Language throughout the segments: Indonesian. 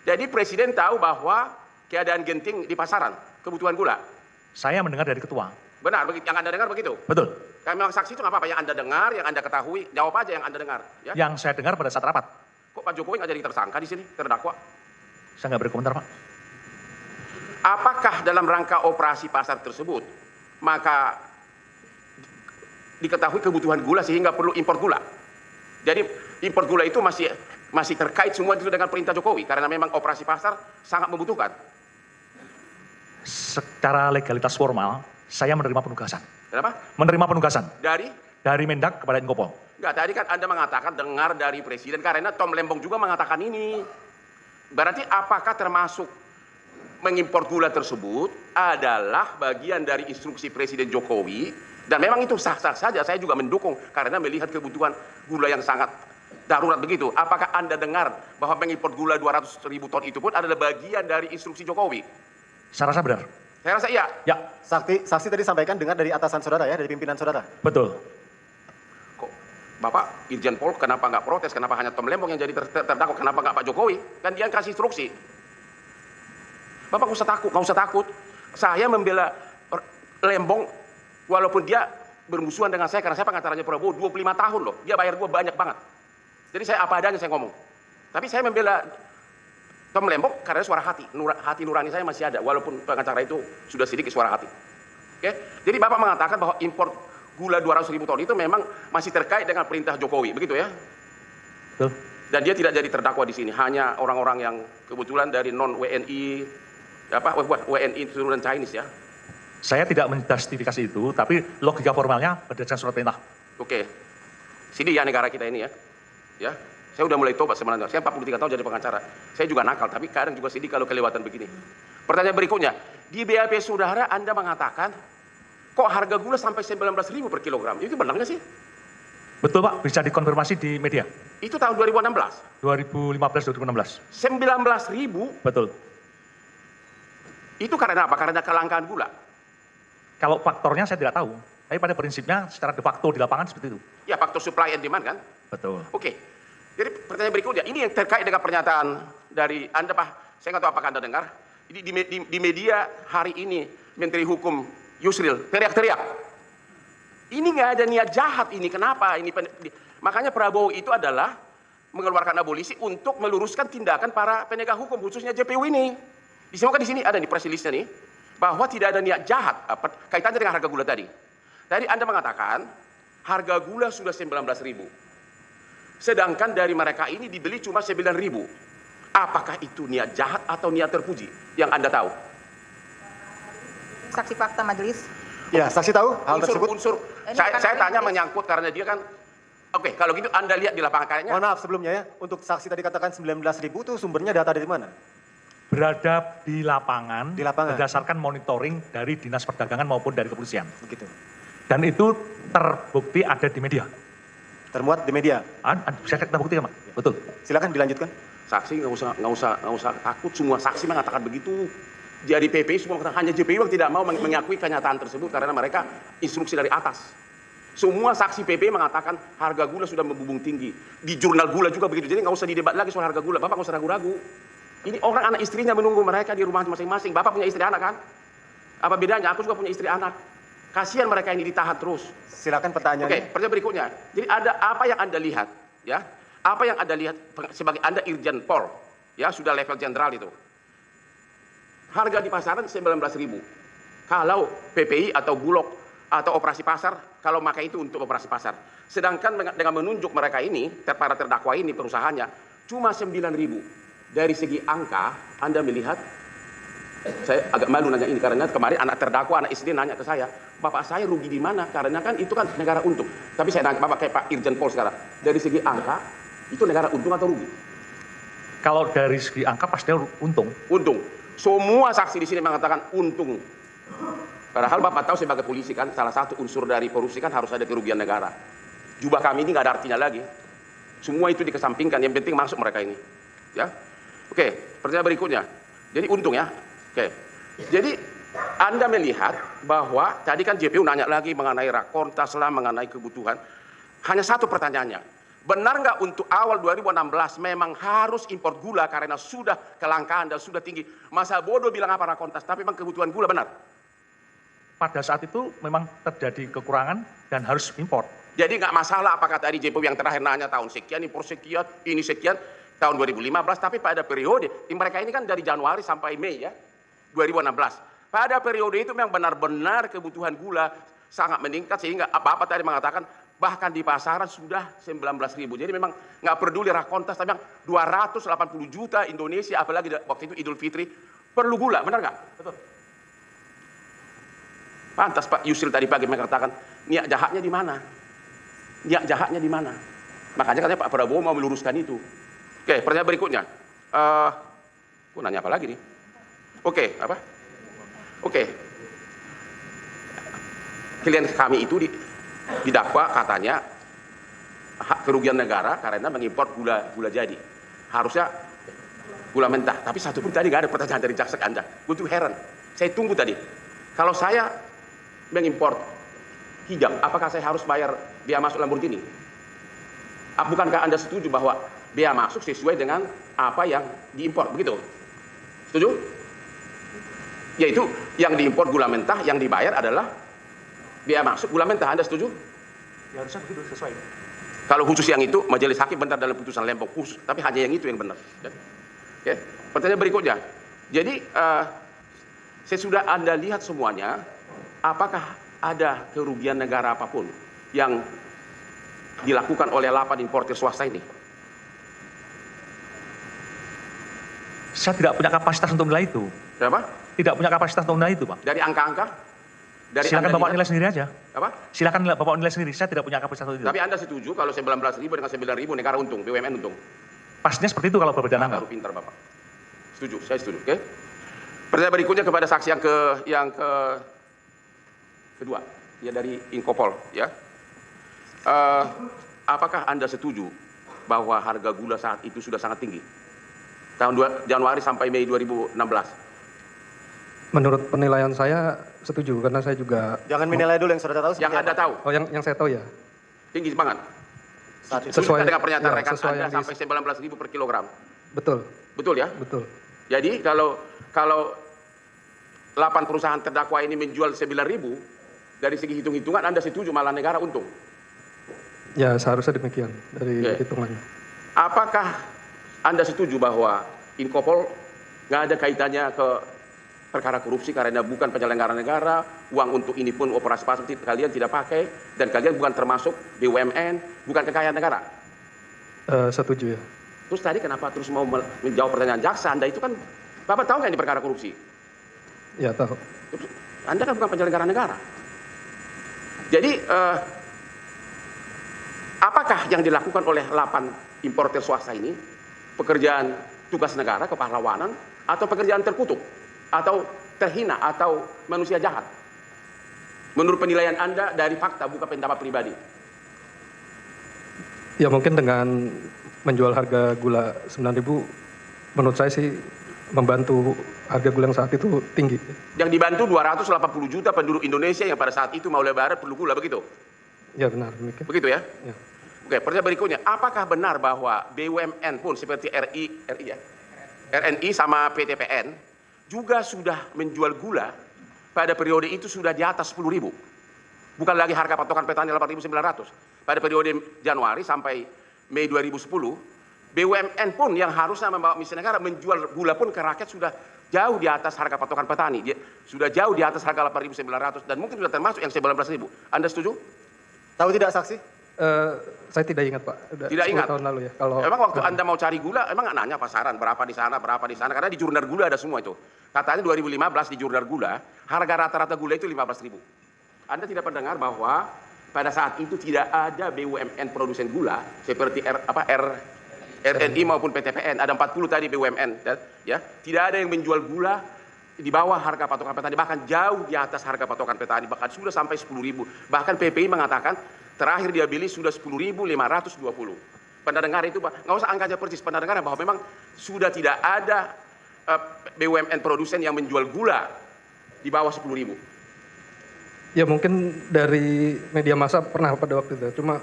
Jadi Presiden tahu bahwa keadaan genting di pasaran, kebutuhan gula. Saya mendengar dari ketua. Benar, yang Anda dengar begitu? Betul. Kami memang saksi itu nggak apa-apa, yang Anda dengar, yang Anda ketahui, jawab aja yang Anda dengar. Ya? Yang saya dengar pada saat rapat. Kok Pak Jokowi nggak jadi tersangka di sini, terdakwa? Saya nggak berkomentar, Pak. Apakah dalam rangka operasi pasar tersebut, maka diketahui kebutuhan gula sehingga perlu impor gula? Jadi impor gula itu masih terkait semua itu dengan perintah Jokowi, karena memang operasi pasar sangat membutuhkan. Secara legalitas formal, saya menerima penugasan. Kenapa? Menerima penugasan. Dari Mendak kepada Inkopol. Enggak, tadi kan Anda mengatakan dengar dari Presiden, karena Tom Lembong juga mengatakan ini. Berarti apakah termasuk mengimpor gula tersebut adalah bagian dari instruksi Presiden Jokowi, dan memang itu sah-sah saja, saya juga mendukung karena melihat kebutuhan gula yang sangat darurat begitu. Apakah Anda dengar bahwa mengimpor gula 200.000 ton itu pun adalah bagian dari instruksi Jokowi? Saya rasa benar. Saya rasa iya. Ya. Saksi tadi sampaikan dengar dari atasan saudara ya, dari pimpinan saudara. Betul. Kok Bapak Irjen Pol kenapa nggak protes? Kenapa hanya Tom Lembong yang jadi terdakwa? Kenapa nggak Pak Jokowi? Kan dia yang kasih instruksi. Bapak nggak usah takut. Saya membela Lembong walaupun dia bermusuhan dengan saya karena saya pengacaranya Prabowo 25 tahun loh. Dia bayar gua banyak banget. Jadi saya apa adanya saya ngomong. Tapi saya membela Tom Lembong karena suara hati. Hati nurani saya masih ada walaupun pengacara itu sudah sedikit suara hati. Oke? Jadi Bapak mengatakan bahwa impor gula 200.000 ton itu memang masih terkait dengan perintah Jokowi, begitu ya? Betul. Dan dia tidak jadi terdakwa di sini, hanya orang-orang yang kebetulan dari non WNI, WNI turunan Chinese ya. Saya tidak menjustifikasi itu, tapi logika formalnya berdasarkan surat perintah. Oke. Sini ya negara kita ini ya. Ya. Saya udah mulai tobat sebenarnya. Saya 43 tahun jadi pengacara. Saya juga nakal, tapi kadang juga sedih kalau kelewatan begini. Pertanyaan berikutnya, di BAP saudara Anda mengatakan kok harga gula sampai 19.000 per kilogram? Itu benar nggak sih? Betul, Pak, bisa dikonfirmasi di media. Itu tahun 2016. 2015-2016. 19.000. Betul. Itu karena apa? Karena kelangkaan gula. Kalau faktornya saya tidak tahu, tapi pada prinsipnya secara de facto di lapangan seperti itu. Ya, faktor supply and demand kan? Betul. Oke. Jadi pertanyaan berikutnya, ini yang terkait dengan pernyataan dari Anda, Pak. Saya nggak tahu apakah Anda dengar. Di media hari ini, Menteri Hukum Yusril teriak-teriak. Ini nggak ada niat jahat ini. Kenapa? Makanya Prabowo itu adalah mengeluarkan abolisi untuk meluruskan tindakan para penegak hukum, khususnya JPU ini. Disebutkan di sini ada nih press release-nya nih, bahwa tidak ada niat jahat kaitannya dengan harga gula tadi. Tadi Anda mengatakan harga gula sudah 19.000. Sedangkan dari mereka ini dibeli cuma 9.000. Apakah itu niat jahat atau niat terpuji yang Anda tahu? Saksi fakta majelis. Ya, saksi tahu hal tersebut? Saya tanya menyangkut karena dia kan. Oke, kalau gitu Anda lihat di lapangan kayaknya. Mohon maaf sebelumnya ya, untuk saksi tadi katakan 19.000 itu sumbernya data dari mana? Berada di lapangan, lapangan berdasarkan monitoring dari Dinas Perdagangan maupun dari kepolisian. Begitu. Dan itu terbukti ada di media. Termuat di media. Bisa kita buktikan, Pak? Betul. Silakan dilanjutkan. Saksi nggak usah takut, semua saksi mengatakan begitu. Jadi PPI semua mengatakan, hanya JPU yang tidak mau mengakui kenyataan tersebut karena mereka instruksi dari atas. Semua saksi PPI mengatakan harga gula sudah membumbung tinggi. Di jurnal gula juga begitu. Jadi nggak usah didebat lagi soal harga gula. Bapak nggak usah ragu-ragu. Ini orang anak istrinya menunggu mereka di rumah masing-masing. Bapak punya istri anak kan? Apa bedanya? Aku juga punya istri anak. Kasihan mereka ini ditahan terus. Silakan pertanyaannya. Oke, pertanyaan berikutnya. Jadi ada apa yang Anda lihat, ya? Apa yang Anda lihat sebagai Anda Irjen Pol, ya sudah level jenderal itu. Harga di pasaran 19.000. Kalau PPI atau Bulog atau operasi pasar, kalau maka itu untuk operasi pasar. Sedangkan dengan menunjuk mereka ini, para terdakwa ini perusahaannya cuma 9.000. Dari segi angka, Anda melihat, saya agak malu nanya ini karena kemarin anak terdakwa, anak istri nanya ke saya, Bapak saya rugi di mana? Karena kan itu kan negara untung. Tapi saya nanya Bapak kayak Pak Irjen Pol sekarang, dari segi angka, itu negara untung atau rugi? Kalau dari segi angka pasti untung. Untung. Semua saksi di sini mengatakan untung. Padahal Bapak tahu sebagai polisi kan, salah satu unsur dari korupsi kan harus ada kerugian negara. Jubah kami ini nggak ada artinya lagi. Semua itu dikesampingkan, yang penting masuk mereka ini. Ya. Oke, pertanyaan berikutnya. Jadi untung ya. Oke. Jadi Anda melihat bahwa tadi kan JPU nanya lagi mengenai rakortas lah, mengenai kebutuhan. Hanya satu pertanyaannya. Benar nggak untuk awal 2016 memang harus impor gula karena sudah kelangkaan dan sudah tinggi. Masa bodoh bilang apa Rakontas, tapi memang kebutuhan gula benar. Pada saat itu memang terjadi kekurangan dan harus impor. Jadi nggak masalah apakah tadi JPU yang terakhir nanya tahun sekian, impor sekian, ini sekian, tahun 2015, tapi pada periode, mereka ini kan dari Januari sampai Mei ya, 2016. Pada periode itu memang benar-benar kebutuhan gula sangat meningkat sehingga apa-apa tadi mengatakan bahkan di pasaran sudah 19.000. Jadi memang nggak peduli Rakontas, tapi yang 280 juta Indonesia, apalagi waktu itu Idul Fitri, perlu gula, benar nggak? Betul. Pantas Pak Yusril tadi pagi mengatakan, niat jahatnya di mana? Niat jahatnya di mana? Makanya katanya Pak Prabowo mau meluruskan itu. Oke, pertanyaan berikutnya. Aku nanya apa lagi nih? Oke, apa? Oke. Klien kami itu didakwa katanya hak kerugian negara karena mengimpor gula jadi. Harusnya gula mentah. Tapi satu pun tadi nggak ada pertanyaan dari jaksa Anda. Gue tuh heran. Saya tunggu tadi. Kalau saya mengimpor hijab, apakah saya harus bayar biaya masuk Lamborghini? Bukankah Anda setuju bahwa biaya masuk sesuai dengan apa yang diimpor? Begitu? Setuju? Yaitu yang diimpor gula mentah, yang dibayar adalah biaya masuk gula mentah. Anda setuju? Ya harusnya begitu, sesuai. Kalau khusus yang itu, majelis hakim benar dalam putusan Lembong khusus, tapi hanya yang itu yang benar. Oke. Pertanyaan berikutnya. Jadi, sesudah Anda lihat semuanya, apakah ada kerugian negara apapun yang dilakukan oleh 8 importer swasta ini? Saya tidak punya kapasitas untuk menilai itu. Kenapa? Tidak punya kapasitas untuk menilai itu, Pak. Dari angka-angka? Dari Silakan Anda Bapak lihat? nilai sendiri aja. Apa? Silakan Bapak nilai sendiri. Saya tidak punya kapasitas untuk itu. Tapi Anda setuju kalau 19.000 dengan 9.000 negara untung, BUMN untung? Pastinya seperti itu kalau berbeda nama. Baru pintar Bapak. Setuju, saya setuju. Oke. Pertanyaan berikutnya kepada saksi yang kedua, ya dari Inkopol, ya. Apakah Anda setuju bahwa harga gula saat itu sudah sangat tinggi? Tahun Januari sampai Mei 2016. Menurut penilaian saya setuju karena saya juga Jangan menilai dulu yang sudah tahu. Yang Anda tahu, yang saya tahu ya. tinggi banget. Saat itu. Sesuai dengan pernyataan ya, rekan sesuai Anda yang sampai 19.000 per kilogram. Betul, Betul ya? betul. Jadi kalau 8 perusahaan terdakwa ini menjual 9.000, dari segi hitung-hitungan Anda setuju malah negara untung. Ya seharusnya demikian dari hitungannya. Apakah Anda setuju bahwa Inkopol nggak ada kaitannya ke perkara korupsi karena bukan penyelenggara negara, uang untuk ini pun operasi pasar kalian tidak pakai, dan kalian bukan termasuk BUMN, bukan kekayaan negara? Setuju ya. Terus tadi kenapa terus mau menjawab pertanyaan jaksa? Anda itu kan, Bapak tahu nggak ini perkara korupsi? Ya tahu. Anda kan bukan penyelenggara negara. Jadi, apakah yang dilakukan oleh 8 importer swasta ini, pekerjaan tugas negara, kepahlawanan, atau pekerjaan terkutuk, atau terhina, atau manusia jahat? Menurut penilaian Anda dari fakta, bukan pendapat pribadi. Ya mungkin dengan menjual harga gula 9.000, menurut saya sih membantu harga gula yang saat itu tinggi. Yang dibantu 280 juta penduduk Indonesia yang pada saat itu mau lebaran perlu gula, begitu? Ya benar demikian. Begitu ya? Ya. Oke, pertanyaan berikutnya. Apakah benar bahwa BUMN pun seperti RNI sama PTPN juga sudah menjual gula pada periode itu sudah di atas 10.000? Bukan lagi harga patokan petani 8.900. Pada periode Januari sampai Mei 2010, BUMN pun yang harusnya membawa misi negara menjual gula pun ke rakyat sudah jauh di atas harga patokan petani. Sudah jauh di atas harga 8.900 dan mungkin sudah termasuk yang 19.000. Anda setuju? Tahu tidak saksi? Saya tidak ingat Pak. Tidak 10 ingat? tahun lalu ya. Kalau Emang waktu Anda mau cari gula, emang nggak nanya pasaran berapa di sana, karena di jurnal gula ada semua itu. Katanya 2015 di jurnal gula, harga rata-rata gula itu 15.000. Anda tidak pernah dengar bahwa pada saat itu tidak ada BUMN produsen gula seperti RNI maupun PTPN, ada 40 tadi BUMN, ya. Tidak ada yang menjual gula di bawah harga patokan petani, bahkan jauh di atas harga patokan petani, bahkan sudah sampai 10.000. Bahkan PPI mengatakan terakhir dia beli sudah 10.520. Pernah dengar itu Pak? Nggak usah angkanya persis, pernah dengar bahwa memang sudah tidak ada BUMN produsen yang menjual gula di bawah 10.000. ya mungkin dari media massa pernah pada waktu itu. Cuma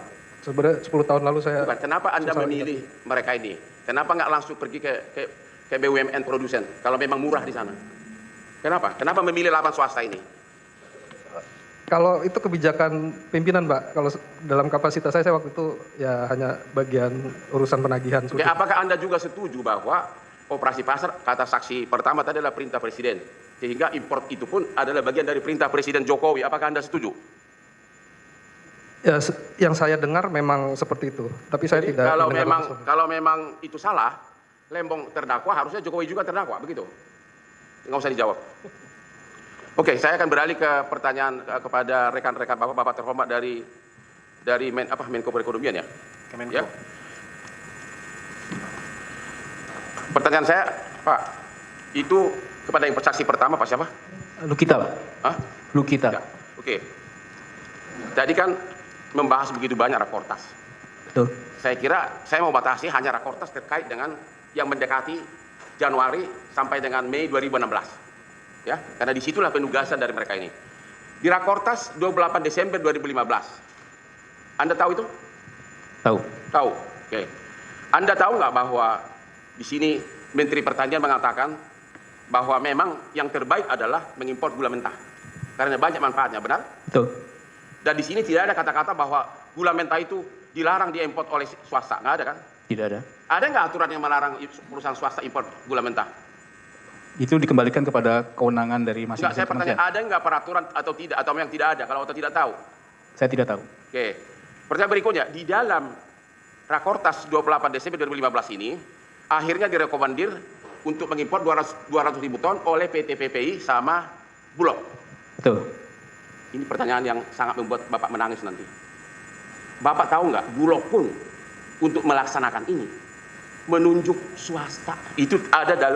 Sebenarnya 10 tahun lalu saya... Bukan, kenapa Anda susah memilih mereka ini? Kenapa nggak langsung pergi ke BUMN produsen, kalau memang murah di sana? Kenapa? Kenapa memilih lapan swasta ini? Kalau itu kebijakan pimpinan, Pak. Kalau dalam kapasitas saya waktu itu ya hanya bagian urusan penagihan. Oke, apakah Anda juga setuju bahwa operasi pasar, kata saksi pertama tadi adalah perintah Presiden, sehingga import itu pun adalah bagian dari perintah Presiden Jokowi? Apakah Anda setuju? Ya, yang saya dengar memang seperti itu, tapi saya Jadi, tidak mendengar langsung. kalau memang itu salah, Lembong terdakwa, harusnya Jokowi juga terdakwa, begitu? Nggak usah dijawab. Oke, saya akan beralih ke pertanyaan kepada rekan-rekan bapak-bapak terhormat dari Menko Perekonomian ya. Kemenko. Ya. Pertanyaan saya, Pak, itu kepada yang saksi pertama, Pak siapa? Lukita, Pak. Hah? Lukita. Ya. Oke. Tadi kan membahas begitu banyak rakortas. Betul. Saya kira saya mau batasi hanya rakortas terkait dengan yang mendekati Januari sampai dengan Mei 2016. Ya, karena disitulah penugasan dari mereka ini. Di rakortas 28 Desember 2015. Anda tahu itu? Tahu. Tahu. Oke. Anda tahu nggak bahwa di sini Menteri Pertanian mengatakan bahwa memang yang terbaik adalah mengimpor gula mentah karena banyak manfaatnya, benar? Betul. Dan di sini tidak ada kata-kata bahwa gula mentah itu dilarang diimpor oleh swasta, nggak ada kan? Tidak ada. Ada nggak aturan yang melarang perusahaan swasta impor gula mentah? Itu dikembalikan kepada kewenangan dari Enggak, masing-masing saya kementerian. bertanya, ada nggak peraturan atau tidak, atau yang tidak ada, kalau atau tidak tahu? Saya tidak tahu. Oke. Pertanyaan berikutnya, di dalam Rakortas 28 Desember 2015 ini, akhirnya direkomandir untuk mengimpor 200 ribu ton oleh PT PPI sama Bulog. Betul. Ini pertanyaan yang sangat membuat Bapak menangis nanti. Bapak tahu nggak, Bulog pun untuk melaksanakan ini, menunjuk swasta. Itu ada dalam